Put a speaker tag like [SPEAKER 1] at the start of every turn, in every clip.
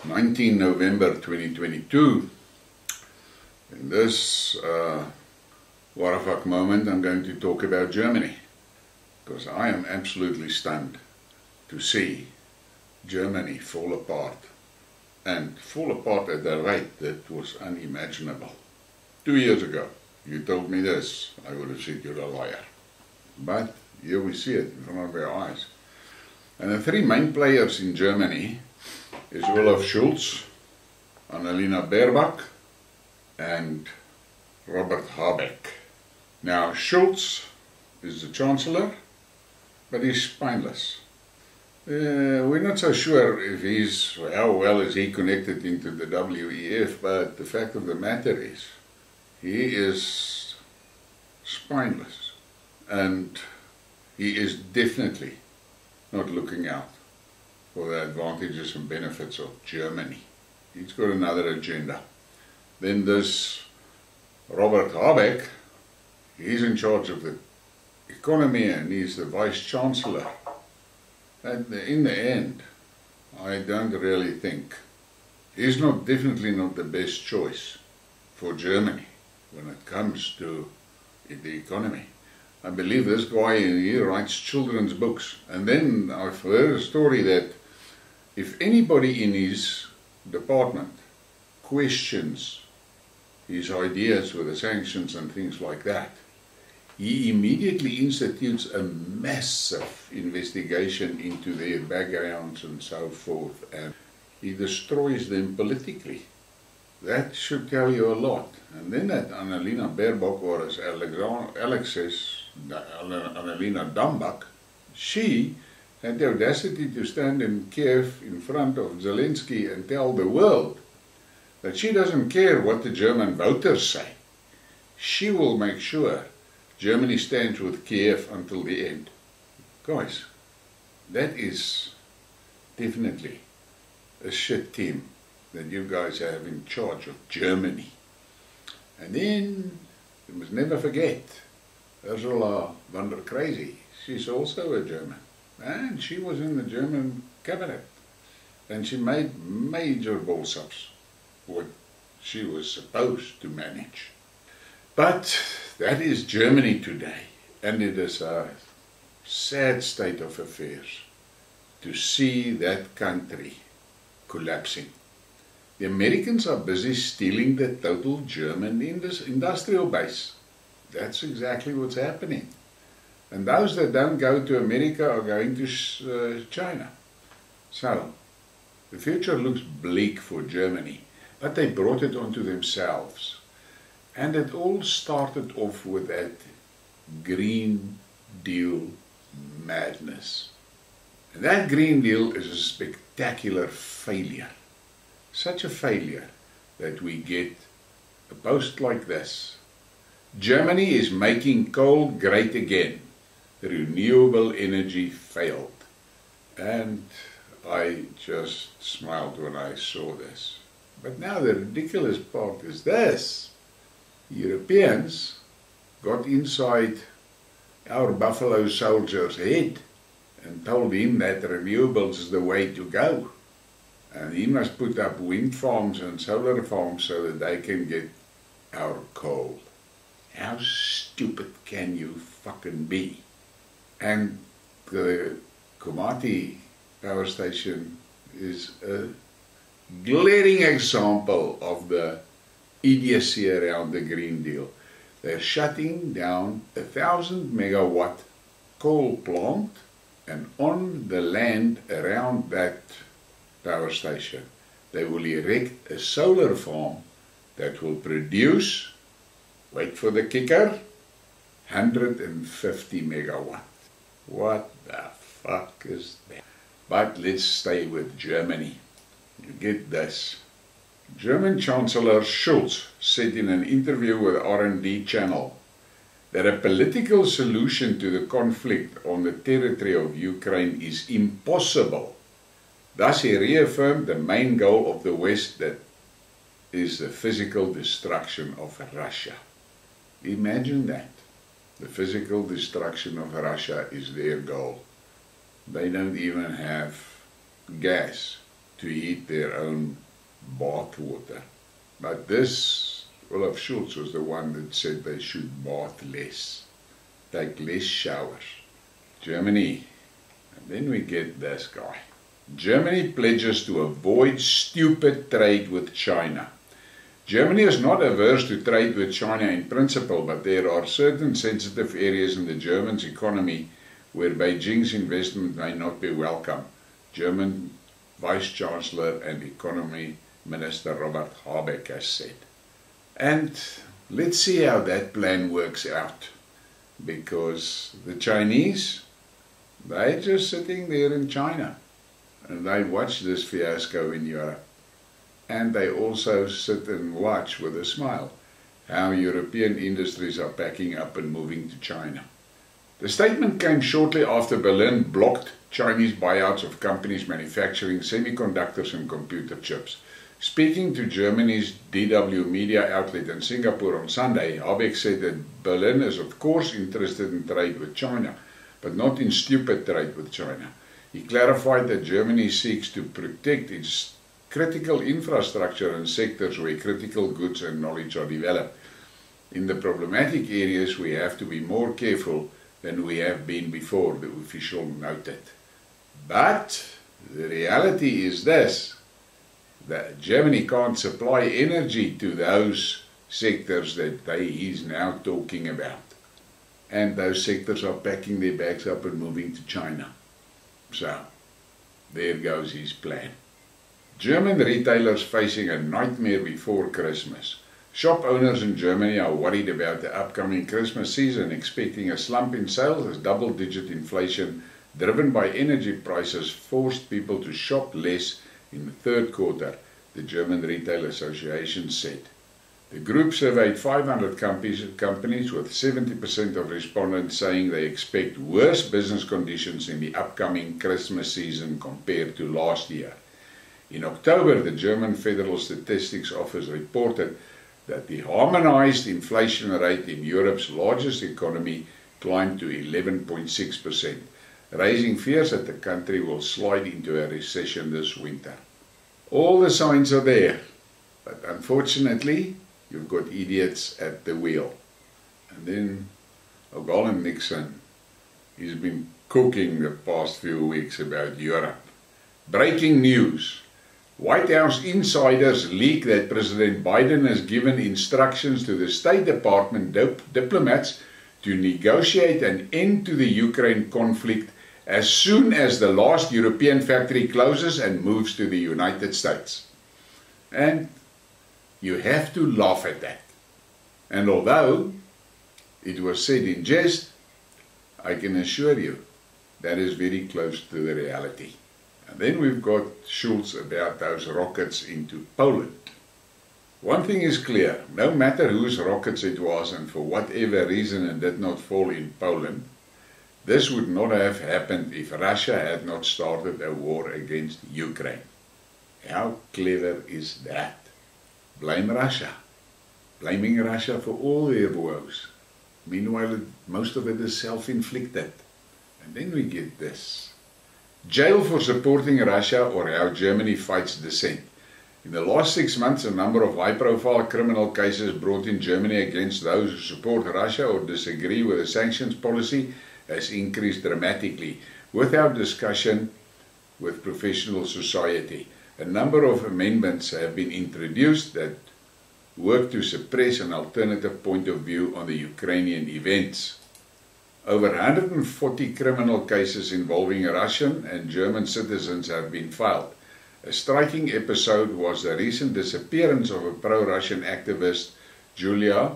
[SPEAKER 1] 19 November 2022. In this Warrafak moment, I'm going to talk about Germany, because I am absolutely stunned to see Germany fall apart, and fall apart at a rate that was unimaginable. 2 years ago, you told me this, I would have said you're a liar. But here we see it in front of our eyes. And the three main players in Germany is Olaf Scholz, Annalena Baerbock, and Robert Habeck. Now, Scholz is the Chancellor, but he's spineless. We're not so sure if how well is he connected into the WEF, but the fact of the matter is, he is spineless, and he is definitely not looking out for the advantages and benefits of Germany. He's got another agenda. Then this Robert Habeck, he's in charge of the economy and he's the Vice Chancellor. And in the end, I don't really think he's definitely not the best choice for Germany when it comes to the economy. I believe this guy, he writes children's books. And then I've heard a story that if anybody in his department questions his ideas with the sanctions and things like that, he immediately institutes a massive investigation into their backgrounds and so forth, and he destroys them politically. That should tell you a lot. And then that Annalena Baerbock, or as Alex says, Annalena Dambach, she had the audacity to stand in Kiev in front of Zelensky and tell the world that she doesn't care what the German voters say. She will make sure Germany stands with Kiev until the end. Guys, that is definitely a shit team that you guys have in charge of Germany. And then, you must never forget, Ursula von der Crazy. She's also a German. And she was in the German cabinet. And she made major balls-ups, what she was supposed to manage. But that is Germany today, and it is a sad state of affairs to see that country collapsing. The Americans are busy stealing the total German industrial base. That's exactly what's happening. And those that don't go to America are going to China. So, the future looks bleak for Germany, but they brought it onto themselves. And it all started off with that Green Deal madness. And that Green Deal is a spectacular failure. Such a failure that we get a post like this. Germany is making coal great again. Renewable energy failed. And I just smiled when I saw this. But now the ridiculous part is this. Europeans got inside our Buffalo soldier's head and told him that renewables is the way to go. And he must put up wind farms and solar farms so that they can get our coal. How stupid can you fucking be? And the Komati power station is a glaring example of the idiocy around the Green Deal. They're shutting down 1,000 megawatt coal plant, and on the land around that power station they will erect a solar farm that will produce, wait for the kicker, 150 megawatt. What the fuck is that? But let's stay with Germany. You get this. German Chancellor Scholz said in an interview with R&D Channel that a political solution to the conflict on the territory of Ukraine is impossible. Thus he reaffirmed the main goal of the West, that is the physical destruction of Russia. Imagine that. The physical destruction of Russia is their goal. They don't even have gas to heat their own bath water. But this, Olaf Scholz was the one that said they should bath less, take less showers. Germany, and then we get this guy. Germany pledges to avoid stupid trade with China. Germany is not averse to trade with China in principle, but there are certain sensitive areas in the German's economy where Beijing's investment may not be welcome, German Vice-Chancellor and Economy Minister Robert Habeck has said. And let's see how that plan works out, because the Chinese, they're just sitting there in China and they watch this fiasco in Europe. And they also sit and watch with a smile how European industries are packing up and moving to China. The statement came shortly after Berlin blocked Chinese buyouts of companies manufacturing semiconductors and computer chips. Speaking to Germany's DW media outlet in Singapore on Sunday, Habeck said that Berlin is of course interested in trade with China, but not in stupid trade with China. He clarified that Germany seeks to protect its critical infrastructure and sectors where critical goods and knowledge are developed. In the problematic areas, we have to be more careful than we have been before, the official noted. But the reality is this, that Germany can't supply energy to those sectors that he's now talking about. And those sectors are packing their bags up and moving to China. So, there goes his plan. German retailers facing a nightmare before Christmas. Shop owners in Germany are worried about the upcoming Christmas season, expecting a slump in sales as double-digit inflation driven by energy prices forced people to shop less in the third quarter, the German Retail Association said. The group surveyed 500 companies with 70% of respondents saying they expect worse business conditions in the upcoming Christmas season compared to last year. In October, the German Federal Statistics Office reported that the harmonized inflation rate in Europe's largest economy climbed to 11.6%, raising fears that the country will slide into a recession this winter. All the signs are there, but unfortunately, you've got idiots at the wheel. And then O'Gollen Nixon, he's been cooking the past few weeks about Europe. Breaking news. White House insiders leak that President Biden has given instructions to the State Department diplomats to negotiate an end to the Ukraine conflict as soon as the last European factory closes and moves to the United States. And you have to laugh at that. And although it was said in jest, I can assure you that is very close to the reality. And then we've got Scholz about those rockets into Poland. One thing is clear, no matter whose rockets it was and for whatever reason it did not fall in Poland, this would not have happened if Russia had not started a war against Ukraine. How clever is that? Blame Russia. Blaming Russia for all their woes. Meanwhile, most of it is self-inflicted. And then we get this. Jail for supporting Russia, or how Germany fights dissent. In the last 6 months, a number of high-profile criminal cases brought in Germany against those who support Russia or disagree with the sanctions policy has increased dramatically, without discussion with professional society. A number of amendments have been introduced that work to suppress an alternative point of view on the Ukrainian events. Over 140 criminal cases involving Russian and German citizens have been filed. A striking episode was the recent disappearance of a pro-Russian activist, Julia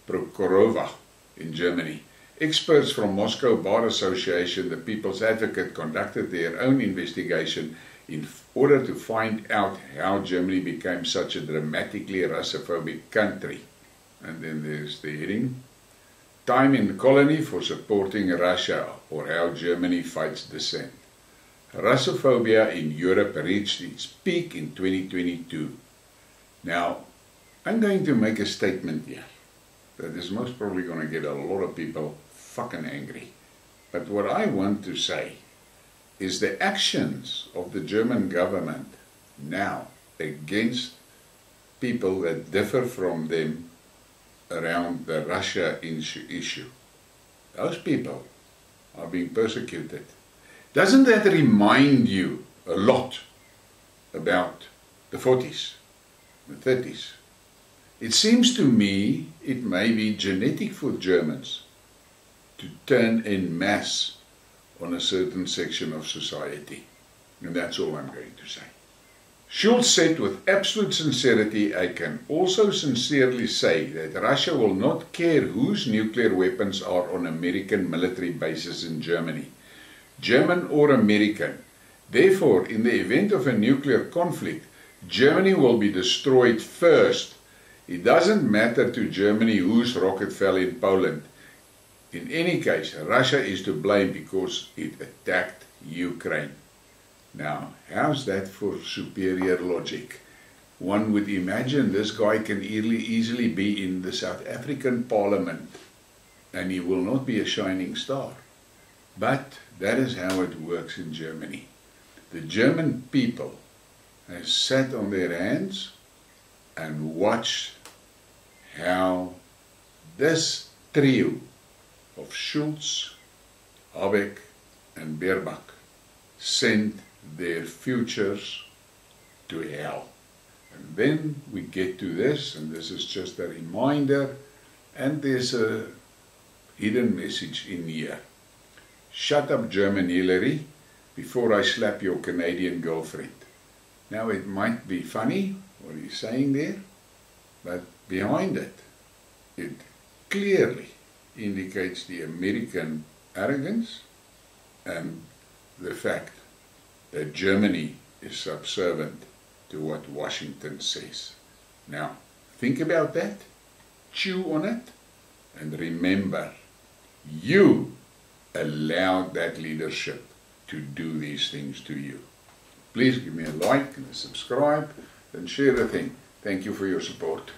[SPEAKER 1] Prokhorova, in Germany. Experts from Moscow Bar Association, the People's Advocate, conducted their own investigation in order to find out how Germany became such a dramatically Russophobic country. And then there's the heading. Time in the colony for supporting Russia, or how Germany fights dissent. Russophobia in Europe reached its peak in 2022. Now, I'm going to make a statement here that is most probably going to get a lot of people fucking angry. But what I want to say is the actions of the German government now against people that differ from them around the Russia issue. Those people are being persecuted. Doesn't that remind you a lot about the 40s, the 30s? It seems to me it may be genetic for Germans to turn en masse on a certain section of society. And that's all I'm going to say. Schulz said with absolute sincerity, I can also sincerely say that Russia will not care whose nuclear weapons are on American military bases in Germany, German or American. Therefore, in the event of a nuclear conflict, Germany will be destroyed first. It doesn't matter to Germany whose rocket fell in Poland. In any case, Russia is to blame because it attacked Ukraine. Now, how's that for superior logic? One would imagine this guy can easily be in the South African Parliament and he will not be a shining star. But that is how it works in Germany. The German people have sat on their hands and watched how this trio of Schulz, Habeck and Briekmerke sent their futures to hell. And then we get to this, and this is just a reminder, and there's a hidden message in here. Shut up, German Hillary, before I slap your Canadian girlfriend. Now it might be funny what he's saying there, but behind it, it clearly indicates the American arrogance and the fact that Germany is subservient to what Washington says. Now, think about that, chew on it, and remember, you allowed that leadership to do these things to you. Please give me a like and a subscribe and share the thing. Thank you for your support.